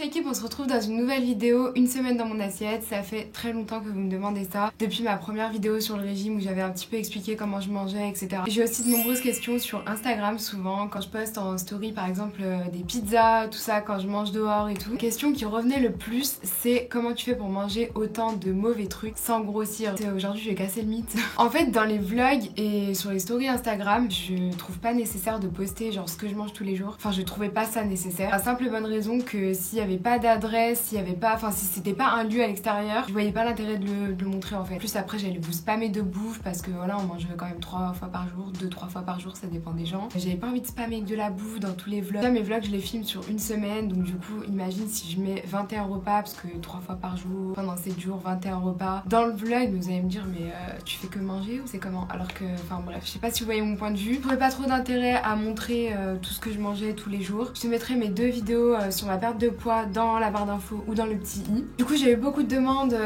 l'équipe, on se retrouve dans une nouvelle vidéo, une semaine dans mon assiette. Ça fait très longtemps que vous me demandez ça, depuis ma première vidéo sur le régime où j'avais un petit peu expliqué comment je mangeais, etc. J'ai aussi de nombreuses questions sur Instagram souvent, quand je poste en story par exemple des pizzas, tout ça, quand je mange dehors et tout. La question qui revenait le plus, c'est comment tu fais pour manger autant de mauvais trucs sans grossir. Aujourd'hui je vais casser le mythe. En fait dans les vlogs et sur les stories Instagram, je trouve pas nécessaire de poster genre ce que je mange tous les jours. Enfin je trouvais pas ça nécessaire. La simple et bonne raison que s'il y avait pas d'adresse, s'il y avait pas, enfin si c'était pas un lieu à l'extérieur, je voyais pas l'intérêt de le montrer en fait. Plus après j'allais vous spammer de bouffe parce que voilà on mange quand même 3 fois par jour, 2-3 fois par jour, ça dépend des gens. J'avais pas envie de spammer avec de la bouffe dans tous les vlogs. Là mes vlogs je les filme sur une semaine, donc du coup imagine si je mets 21 repas, parce que 3 fois par jour, pendant 7 jours, 21 repas. Dans le vlog vous allez me dire mais tu fais que manger ou c'est comment? Alors que, enfin bref, je sais pas si vous voyez mon point de vue. Je trouvais pas trop d'intérêt à montrer tout ce que je mangeais tous les jours. Je te mettrai mes 2 vidéos sur ma perte de poids dans la barre d'infos ou dans le petit i. Du coup j'ai eu beaucoup de demandes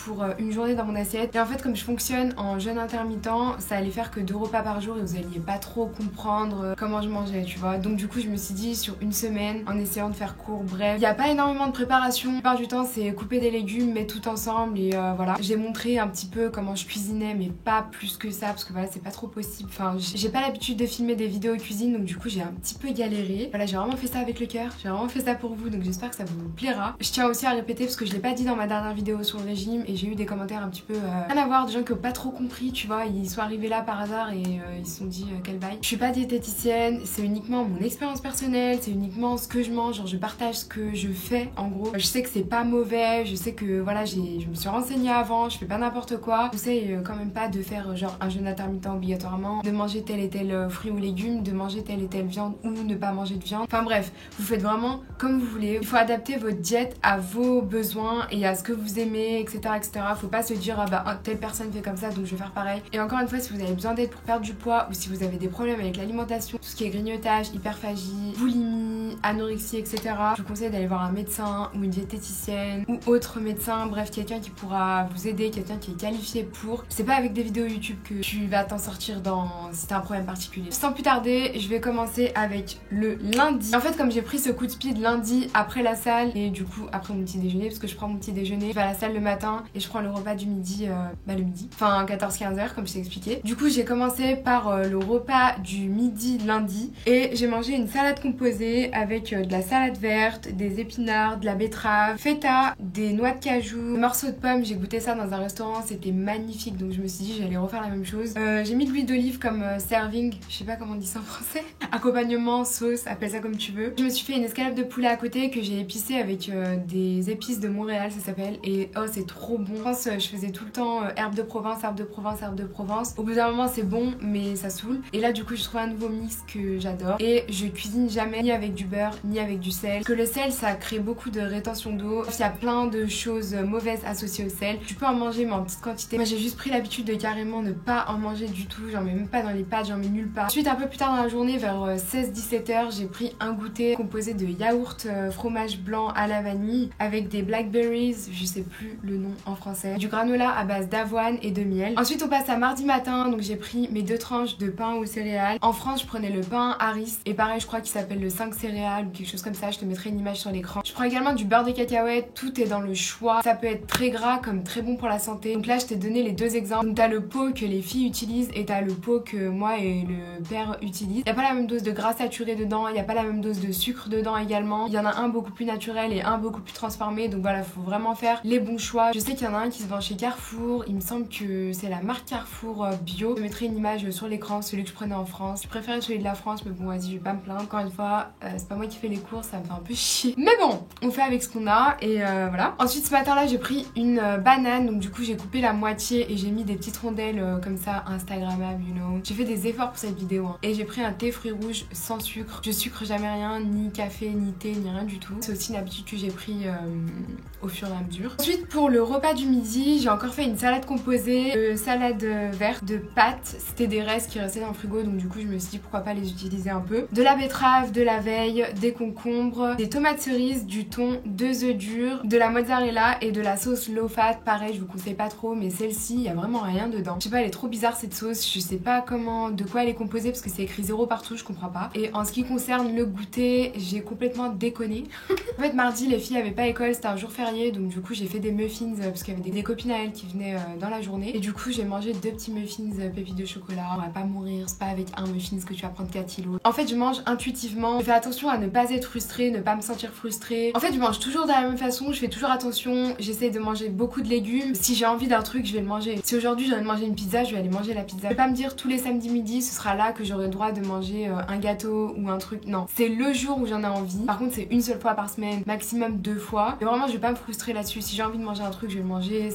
pour une journée dans mon assiette. Et en fait comme je fonctionne en jeûne intermittent, ça allait faire que 2 repas par jour et vous alliez pas trop comprendre comment je mangeais, tu vois. Donc du coup je me suis dit sur une semaine, en essayant de faire court, bref. Il n'y a pas énormément de préparation. La plupart du temps c'est couper des légumes, mettre tout ensemble et voilà. J'ai montré un petit peu comment je cuisinais mais pas plus que ça parce que voilà c'est pas trop possible. Enfin j'ai pas l'habitude de filmer des vidéos cuisine donc du coup j'ai un petit peu galéré. Voilà j'ai vraiment fait ça avec le cœur, j'ai vraiment fait ça pour vous donc j'espère que ça vous plaira. Je tiens aussi à répéter parce que je l'ai pas dit dans ma dernière vidéo sur le régime et j'ai eu des commentaires un petit peu rien à voir, des gens qui ont pas trop compris, tu vois, ils sont arrivés là par hasard et ils se sont dit quelle bail. Je suis pas diététicienne, c'est uniquement mon expérience personnelle, c'est uniquement ce que je mange, genre je partage ce que je fais en gros. Je sais que c'est pas mauvais, je sais que voilà je me suis renseignée avant, je fais pas n'importe quoi. Je conseille quand même pas de faire genre un jeûne intermittent obligatoirement, de manger tel et tel fruit ou légumes, de manger telle et telle viande ou ne pas manger de viande. Enfin bref, vous faites vraiment comme vous voulez. Il faut adapter votre diète à vos besoins et à ce que vous aimez, etc. etc. Faut pas se dire ah bah telle personne fait comme ça donc je vais faire pareil. Et encore une fois, si vous avez besoin d'aide pour perdre du poids ou si vous avez des problèmes avec l'alimentation, tout ce qui est grignotage, hyperphagie, boulimie, anorexie, etc. Je vous conseille d'aller voir un médecin ou une diététicienne ou autre médecin, bref quelqu'un qui pourra vous aider, quelqu'un qui est qualifié pour. C'est pas avec des vidéos YouTube que tu vas t'en sortir si t'as un problème particulier. Sans plus tarder, je vais commencer avec le lundi. En fait comme j'ai pris ce coup de speed lundi après la salle et du coup après mon petit déjeuner, parce que je prends mon petit déjeuner, je vais à la salle le matin et je prends le repas du midi, le midi, enfin 14-15 heures comme je t'ai expliqué. Du coup j'ai commencé par le repas du midi lundi et j'ai mangé une salade composée avec de la salade verte, des épinards, de la betterave, feta, des noix de cajou, des morceaux de pommes. J'ai goûté ça dans un restaurant, c'était magnifique donc je me suis dit j'allais refaire la même chose. J'ai mis de l'huile d'olive comme serving, je sais pas comment on dit ça en français, accompagnement, sauce, appelle ça comme tu veux. Je me suis fait une escalope de poulet à côté que j'ai épicée avec des épices de Montréal, ça s'appelle, et oh c'est trop bon. En France je faisais tout le temps herbes de Provence, herbes de Provence, herbes de Provence. Au bout d'un moment c'est bon mais ça saoule. Et là du coup je trouve un nouveau mix que j'adore et je cuisine jamais ni avec du beurre ni avec du sel. Parce que le sel ça crée beaucoup de rétention d'eau. Il y a plein de choses mauvaises associées au sel. Tu peux en manger mais en petite quantité. Moi j'ai juste pris l'habitude de carrément ne pas en manger du tout. J'en mets même pas dans les pâtes, j'en mets nulle part. Ensuite un peu plus tard dans la journée vers 16-17 heures j'ai pris un goûter composé de yaourt fromage blanc à la vanille avec des blackberries, je sais plus le nom en français, du granola à base d'avoine et de miel. Ensuite on passe à mardi matin, donc j'ai pris mes 2 tranches de pain aux céréales. En France je prenais le pain Harris et pareil je crois qu'il s'appelle le 5 céréales ou quelque chose comme ça, je te mettrai une image sur l'écran. Je prends également du beurre de cacahuète, tout est dans le choix. Ça peut être très gras comme très bon pour la santé. Donc là je t'ai donné les 2 exemples. Donc t'as le pot que les filles utilisent et t'as le pot que moi et le père utilisent. Y a pas la même dose de gras saturé dedans, y a pas la même dose de sucre dedans également. Il y en a un beaucoup plus naturel et un beaucoup plus transformé, donc voilà faut vraiment faire les bons choix. Je sais qu'il y en a un qui se vend chez Carrefour, il me semble que c'est la marque Carrefour bio. Je mettrai une image sur l'écran, celui que je prenais en France. Je préférais celui de la France mais bon vas-y je vais pas me plaindre. Encore une fois c'est pas moi qui fais les courses, ça me fait un peu chier. Mais bon on fait avec ce qu'on a et voilà. Ensuite ce matin là j'ai pris une banane, donc du coup j'ai coupé la moitié et j'ai mis des petites rondelles comme ça instagrammables you know. J'ai fait des efforts pour cette vidéo hein. Et j'ai pris un thé fruits rouges sans sucre. Je sucre jamais rien, ni café, ni thé, ni rien du tout. C'est aussi une habitude que j'ai pris au fur et à mesure. Ensuite pour le repas du midi, j'ai encore fait une salade composée de salade verte, de pâtes. C'était des restes qui restaient dans le frigo donc du coup je me suis dit pourquoi pas les utiliser un peu. De la betterave, de la veille, ail, des concombres, des tomates cerises, du thon, 2 œufs durs, de la mozzarella et de la sauce low fat. Pareil, je vous conseille pas trop, mais celle-ci, il y a vraiment rien dedans. Je sais pas, elle est trop bizarre cette sauce, je sais pas de quoi elle est composée parce que c'est écrit 0 partout, je comprends pas. Et en ce qui concerne le goûter, j'ai complètement déconné. En fait, mardi, les filles avaient pas école, c'était un jour férié, donc du coup, j'ai fait des muffins parce qu'il y avait des copines à elles qui venaient dans la journée. Et du coup, j'ai mangé 2 petits muffins pépites de chocolat. On va pas mourir, c'est pas avec un muffins que tu vas prendre 4 kilos. En fait, je mange intuitivement. Je fais attention à ne pas être frustrée, ne pas me sentir frustrée. En fait, je mange toujours de la même façon, je fais toujours attention. J'essaie de manger beaucoup de légumes. Si j'ai envie d'un truc, je vais le manger. Si aujourd'hui j'ai envie de manger une pizza, je vais aller manger la pizza. Je vais pas me dire tous les samedis midi, ce sera là que j'aurai le droit de manger un gâteau ou un truc. Non, c'est le jour où j'en ai envie. Par contre, c'est une seule fois par semaine, maximum 2 fois. Et vraiment, je vais pas me frustrer là-dessus. Si j'ai envie de manger un truc, je vais le manger.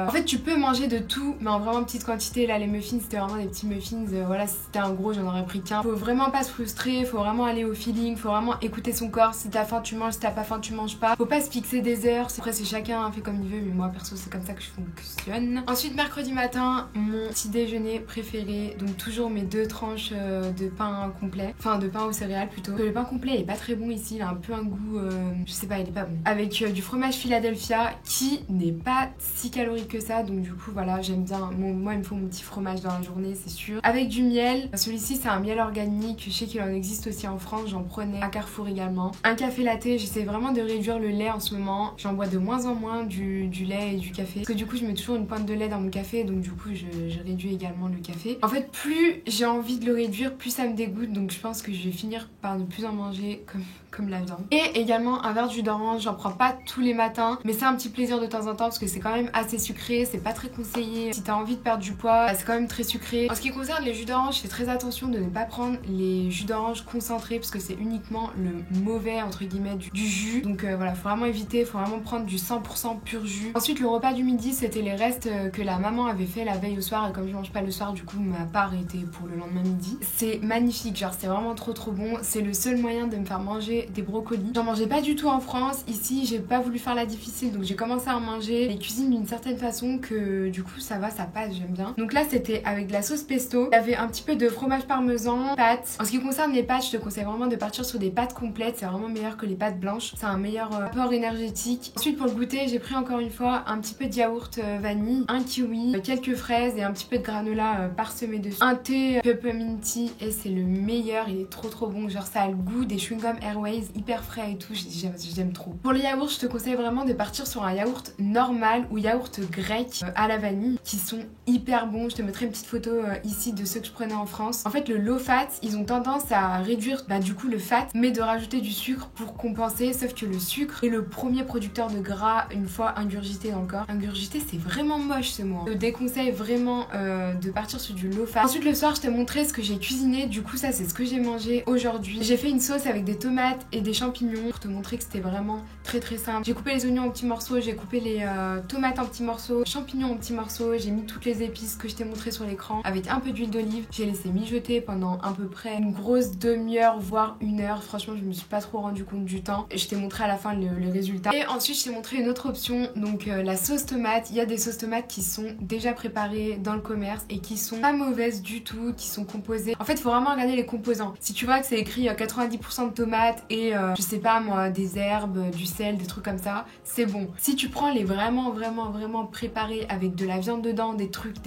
En fait, tu peux manger de tout, mais en vraiment petite quantité. Là, les muffins, c'était vraiment des petits muffins. Voilà, si c'était un gros, j'en aurais pris qu'un. Faut vraiment pas se frustrer, faut vraiment aller au feeling, faut vraiment écouter son corps. Si t'as faim, tu manges. Si t'as pas faim, tu manges pas. Faut pas se fixer des heures. Après, c'est chacun fait comme il veut, mais moi, perso, c'est comme ça que je fonctionne. Ensuite, mercredi matin, mon petit déjeuner préféré. Donc, toujours mes 2 tranches de pain complet. Enfin, de pain aux céréales plutôt. Le pain complet, il est pas très bon ici. Il a un peu un goût, je sais pas, il est pas bon. Avec du fromage Philadelphia qui n'est pas si calorique que ça. Donc, du coup, voilà, j'aime bien. Moi, il me faut mon petit fromage dans la journée, c'est sûr. Avec du miel. Celui-ci, c'est un miel organique. Je sais qu'il en existe aussi en France. J'en prenais à Carrefour également. Un café latte. J'essaie vraiment de réduire le lait en ce moment. J'en bois de moins en moins du lait et du café. Parce que du coup, je mets toujours une pointe de lait dans mon café. Donc, du coup, je réduis également le café. En fait, plus j'ai envie de le réduire, plus ça me dégoûte. Donc, je pense que je vais finir par ne plus en manger comme la viande. Et également un verre de jus d'orange. J'en prends pas tous les matins, mais c'est un petit plaisir de temps en temps parce que c'est quand même assez sucré. C'est pas très conseillé. Si t'as envie de perdre du poids, c'est quand même très sucré. En ce qui concerne les jus d'orange, je fais très attention de ne pas prendre les jus d'orange concentrés parce que c'est uniquement le mauvais entre guillemets du jus. Donc voilà, faut vraiment éviter, faut vraiment prendre du 100% pur jus. Ensuite, le repas du midi, c'était les restes que la maman avait fait la veille au soir. Et comme je mange pas le soir, du coup, ma part était pour le lendemain midi. C'est magnifique, genre c'est vraiment trop bon. C'est le seul moyen de me faire manger des brocolis. J'en mangeais pas du tout en France. Ici, j'ai pas voulu faire la difficile, donc j'ai commencé à en manger. Les cuisines d'une certaine façon que du coup ça va, ça passe, j'aime bien. Donc là, c'était avec de la sauce pesto. Il y avait un petit peu de fromage parmesan, pâtes. En ce qui concerne les pâtes, je te conseille vraiment de partir sur des pâtes complètes. C'est vraiment meilleur que les pâtes blanches. C'est un meilleur apport énergétique. Ensuite, pour le goûter, j'ai pris encore une fois un petit peu de yaourt vanille, un kiwi, quelques fraises et un petit peu de granola parsemé dessus. Un thé peppermint tea et c'est le meilleur. Il est trop bon. Genre ça a le goût des chewing-gum Airways, hyper frais et tout. J'aime trop. Pour le yaourt, je te conseille vraiment de partir sur un yaourt normal ou yaourt grec à la vanille qui sont hyper bons. Je te mettrai une petite photo ici de ceux que je prenais en France. En fait, le low fat, ils ont tendance à réduire du coup le fat, mais de rajouter du sucre pour compenser. Sauf que le sucre est le premier producteur de gras une fois ingurgité dans le corps. Ingurgité, c'est vraiment moche ce mot. Je te déconseille vraiment de partir sur du low fat. Ensuite, le soir, je t'ai montré ce que j'ai cuisiné. Du coup, ça, c'est ce que j'ai mangé aujourd'hui. J'ai fait une sauce avec des tomates et des champignons pour te montrer que c'était vraiment très simple. J'ai coupé les oignons en petits morceaux, j'ai coupé les tomates en petits morceaux, champignons en petits morceaux, j'ai mis toutes les épices que je t'ai montré sur l'écran avec un peu d'huile d'olive. J'ai laissé mijoter pendant à peu près une grosse demi-heure voire 1 heure. Franchement, je me suis pas trop rendu compte du temps et je t'ai montré à la fin le résultat. Et ensuite, je t'ai montré une autre option, donc la sauce tomate. Il y a des sauces tomates qui sont déjà préparées dans le commerce et qui sont pas mauvaises du tout, qui sont composées. En fait, il faut vraiment regarder les composants. Si tu vois que c'est écrit 90% de tomates et je sais pas moi, des herbes, du sel, des trucs comme ça, c'est bon. Si tu prends les vraiment préparés avec de la viande dedans, des trucs,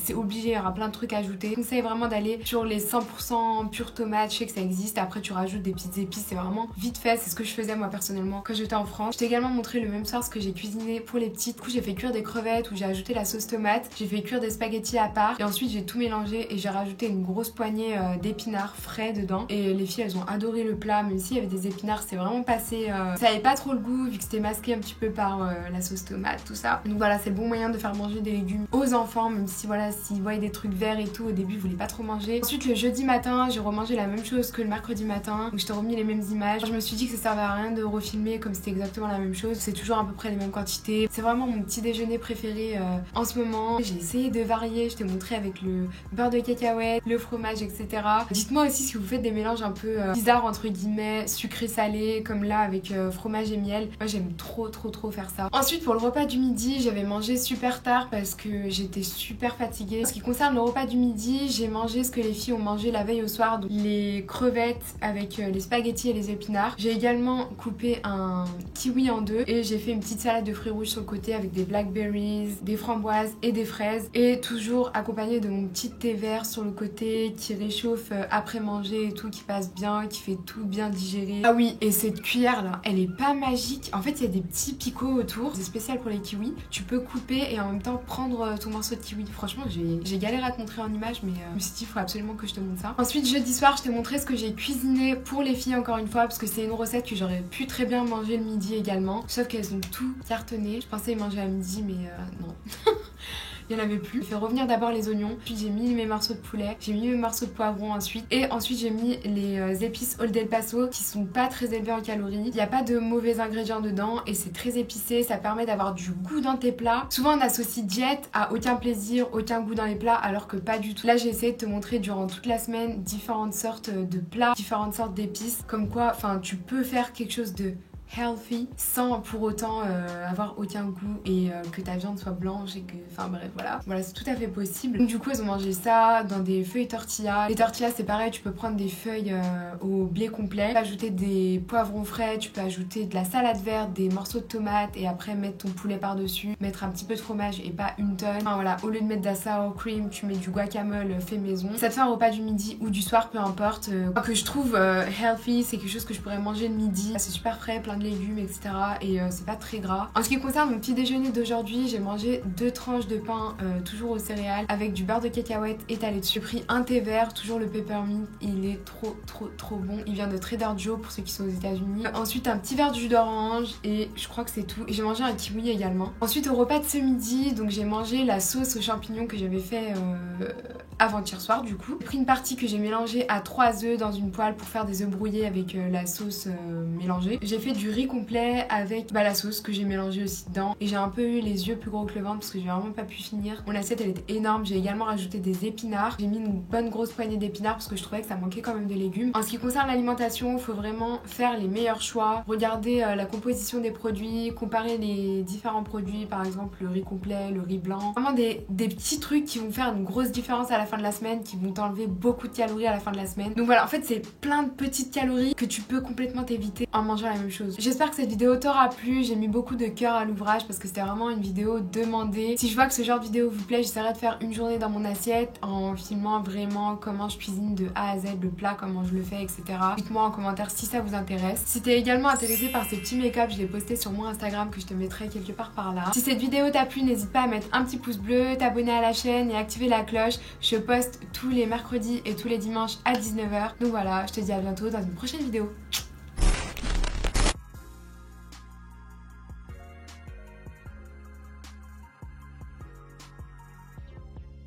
c'est obligé, il y aura plein de trucs à ajouter. Je conseille vraiment d'aller sur les 100% pure tomates. Je sais que ça existe, après tu rajoutes des petites épices, c'est vraiment vite fait. C'est ce que je faisais moi personnellement quand j'étais en France. Je t'ai également montré le même soir ce que j'ai cuisiné pour les petites. Du coup, j'ai fait cuire des crevettes où j'ai ajouté la sauce tomate, j'ai fait cuire des spaghettis à part et ensuite j'ai tout mélangé et j'ai rajouté une grosse poignée d'épinards frais dedans. Et les filles, elles ont adoré le plat, même s'il y avait des épinards, c'est vraiment passé. Ça avait pas trop le goût vu que c'était masqué un petit peu par la sauce tomate, tout ça. Donc voilà, c'est le bon moyen de faire manger des légumes aux enfants, même si voilà, s'ils voyaient des trucs verts et tout, au début ils voulaient pas trop manger. Ensuite, le jeudi matin, j'ai remangé la même chose que le mercredi matin, donc je t'ai remis les mêmes images. Je me suis dit que ça servait à rien de refilmer comme c'était exactement la même chose, c'est toujours à peu près les mêmes quantités. C'est vraiment mon petit déjeuner préféré en ce moment. J'ai essayé de varier, je t'ai montré avec le beurre de cacahuète, le fromage, etc. Dites-moi aussi si vous faites des mélanges un peu bizarres entre guillemets, sucré-salé, comme là avec fromage et miel. Moi j'aime trop faire ça. Ensuite, pour le repas du midi, j'avais mangé super tard parce que j'étais super fatiguée. En ce qui concerne le repas du midi, j'ai mangé ce que les filles ont mangé la veille au soir, donc les crevettes avec les les spaghettis et les épinards. J'ai également coupé un kiwi en deux et j'ai fait une petite salade de fruits rouges sur le côté avec des blackberries, des framboises et des fraises, et toujours accompagné de mon petit thé vert sur le côté qui réchauffe après manger et tout, qui passe bien, qui fait tout bien digérer. Ah oui, et cette cuillère là, elle est pas magique. En fait, il y a des petits picots autour. C'est spécial pour les kiwis. Tu peux couper et en même temps prendre ton morceau de kiwi. Franchement, j'ai galéré à te montrer en image, mais je me suis dit, il faut absolument que je te montre ça. Ensuite, jeudi soir, je t'ai montré ce que j'ai cuisiné pour les filles encore une fois, parce que c'est une recette que j'aurais pu très bien manger le midi également. Sauf qu'elles ont tout cartonné. Je pensais y manger à midi, mais non. Il n'y en avait plus. J'ai fait revenir d'abord les oignons, puis j'ai mis mes morceaux de poulet, j'ai mis mes morceaux de poivron ensuite, et ensuite j'ai mis les épices Old El Paso qui sont pas très élevées en calories. Il n'y a pas de mauvais ingrédients dedans et c'est très épicé, ça permet d'avoir du goût dans tes plats. Souvent on associe diète à aucun plaisir, aucun goût dans les plats, alors que pas du tout. Là j'ai essayé de te montrer durant toute la semaine différentes sortes de plats, différentes sortes d'épices, comme quoi tu peux faire quelque chose de healthy sans pour autant avoir aucun goût et que ta viande soit blanche et que bref voilà c'est tout à fait possible. Donc du coup elles ont mangé ça dans des feuilles tortillas. Les tortillas c'est pareil, tu peux prendre des feuilles au blé complet, tu peux ajouter des poivrons frais, tu peux ajouter de la salade verte, des morceaux de tomates et après mettre ton poulet par dessus, mettre un petit peu de fromage et pas une tonne. Voilà, au lieu de mettre de la sour cream, tu mets du guacamole fait maison. Ça te fait un repas du midi ou du soir, peu importe. Que je trouve healthy, c'est quelque chose que je pourrais manger le midi. C'est super frais, plein de légumes, etc. Et c'est pas très gras. En ce qui concerne mon petit déjeuner d'aujourd'hui, j'ai mangé 2 tranches de pain toujours aux céréales avec du beurre de cacahuète étalé dessus. J'ai pris un thé vert, toujours le peppermint, il est trop bon. Il vient de Trader Joe pour ceux qui sont aux États-Unis. Ensuite un petit verre de jus d'orange et je crois que c'est tout. Et j'ai mangé un kiwi également. Ensuite au repas de ce midi, donc j'ai mangé la sauce aux champignons que j'avais fait avant-hier soir du coup. J'ai pris une partie que j'ai mélangée à 3 œufs dans une poêle pour faire des œufs brouillés avec la sauce mélangée. J'ai fait du riz complet avec la sauce que j'ai mélangée aussi dedans, et j'ai un peu eu les yeux plus gros que le ventre parce que j'ai vraiment pas pu finir. Mon assiette elle était énorme. J'ai également rajouté des épinards. J'ai mis une bonne grosse poignée d'épinards parce que je trouvais que ça manquait quand même de légumes. En ce qui concerne l'alimentation, il faut vraiment faire les meilleurs choix, regarder la composition des produits, comparer les différents produits, par exemple le riz complet, le riz blanc. Vraiment des petits trucs qui vont faire une grosse différence à la fin de la semaine, qui vont t'enlever beaucoup de calories à la fin de la semaine. Donc voilà, en fait c'est plein de petites calories que tu peux complètement t'éviter en mangeant la même chose. J'espère que cette vidéo t'aura plu. J'ai mis beaucoup de cœur à l'ouvrage parce que c'était vraiment une vidéo demandée. Si je vois que ce genre de vidéo vous plaît, j'essaierai de faire une journée dans mon assiette en filmant vraiment comment je cuisine de A à Z le plat, comment je le fais, etc. Dites-moi en commentaire si ça vous intéresse. Si t'es également intéressé par ces petits make-up, je l'ai posté sur mon Instagram que je te mettrai quelque part par là. Si cette vidéo t'a plu, n'hésite pas à mettre un petit pouce bleu, t'abonner à la chaîne et activer la cloche. Je poste tous les mercredis et tous les dimanches à 19h. Donc voilà, je te dis à bientôt dans une prochaine vidéo.